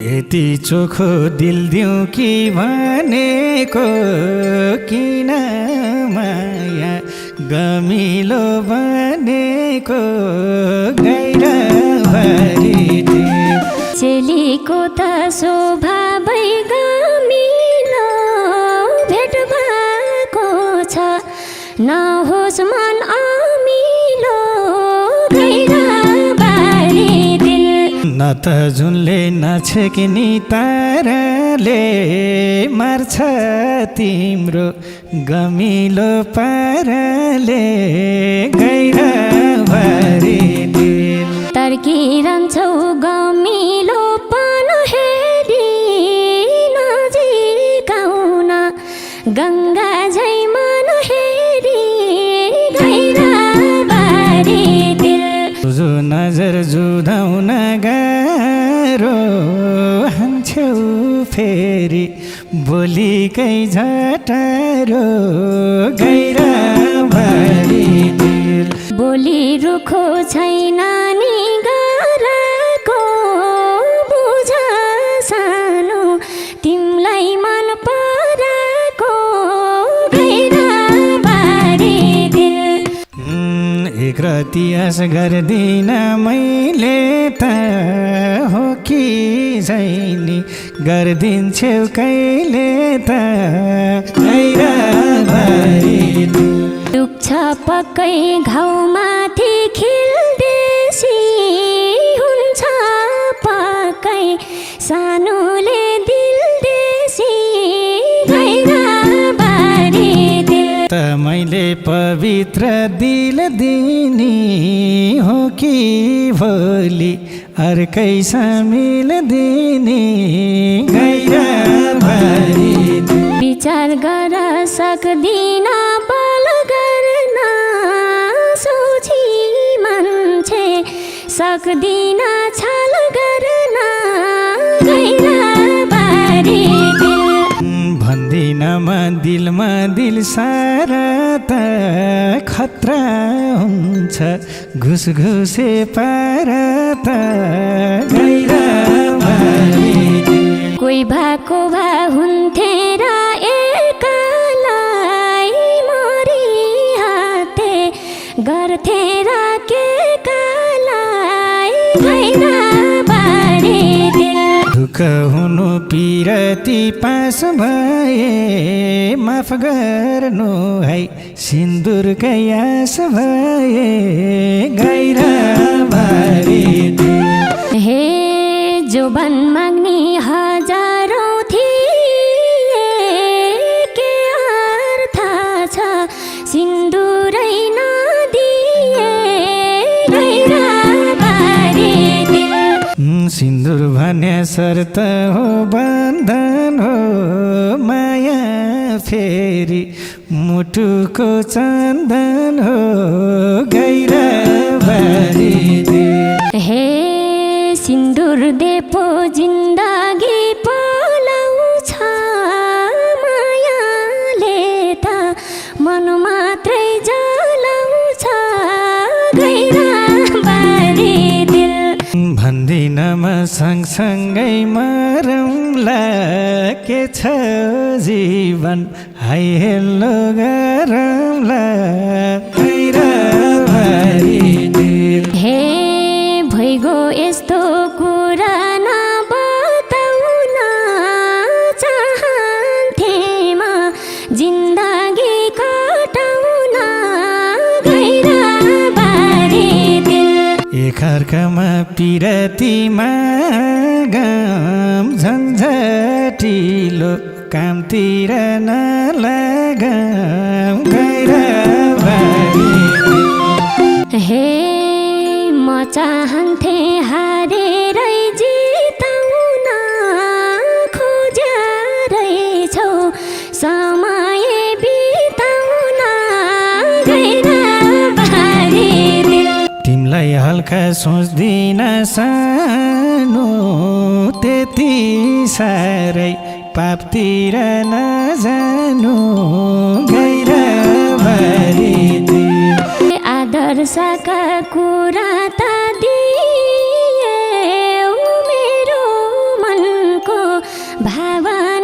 यति चोखो दिल दिउँ कि भनेको किन माया गमिलो बनेको गैरभरि चेलीको त स्वभावै गमिलो भेट भएको छ नहोस् मन अमिलो गैरभरि न त जुनले नछेक्ने ताराले मार्छ तिम्रो गमिलो पाराले गैरभरि दिल तर्किरहन्छौ गमिलो पन हेरी नजिकाउन गङ्गा झै मन हेरी गैरभरि दिल तुझो नजर जुधाउन गाह्रो हान्छौ फेरि बोलीकै झटारो गैरभरि दिल बोली रुखो छैन नि गरको बुझ सानो तिमलाई मन पराको गैरभरि दिल एक रति आश गर्दिन मैले त हो कि छैनी गर्दिन्छौ कहिले त गैरभरि दिल दुख्छ पक्कै घाउमाथि खिल्देसी हुन्छ पक्कै सानोले दिल देसी गैरभरि दिल त मैले पवित्र दिल दिनी हो कि भोलि अर्कै सामिल दिनी गैरभरि दिल विचार गर सक्दिन बल गर्न सोची मान्छे सक्दिन छल गर्न गैरभरि दिल भन्दिन म दिलमा दिल सारा त खतरा हुन्छ घुसघुसे पारा त गैरभरि दिल कोही भएको भए हुन्थे र एकालाई मरिहाते गर्थे र के कालाई गैरभरि दिल दुःख हुनु पिरती पास भए माफ गर्नु है सिन्दुरकै आस भए गैरभरि दिल हे जोबन माग्ने हजारौँ थिए के अर्थ छ सिन्दुरै नदिए गैरभरि दिल सिन्दुर भन्ने शर्त हो बन्धन हो माया फेरि मुटुको चन्दन हो गैरभरि दिल हे सिन्दुर देपो जिन्दगी पलाउँछ मायाले त मन मात्रै जलाउँछ गैरभरि दिल भन्दिन म सँगसँगै मरौँला के छ जीवन हाई हेल्लो गरौँला गैरभरि दिल हे भइगो यस्तो कुरा नबताउन चाहन्थे म जिन्दगी कटाउन गैरभरि दिल एकअर्कामा पिरतीमा गाम झन्झटिलो कामतिर नलागाम गैरभरि दिल हे म चाहन्थे हारेरै जिताउन खोजेरै छौ समय बिताउन गैरभरि दिल तिमलाई हल्का सोच्दिन सानो त्यति साह्रै पापतिर नजानु गैरभरि दिल आदर्शका कुरा त दिए मेरो मन भावना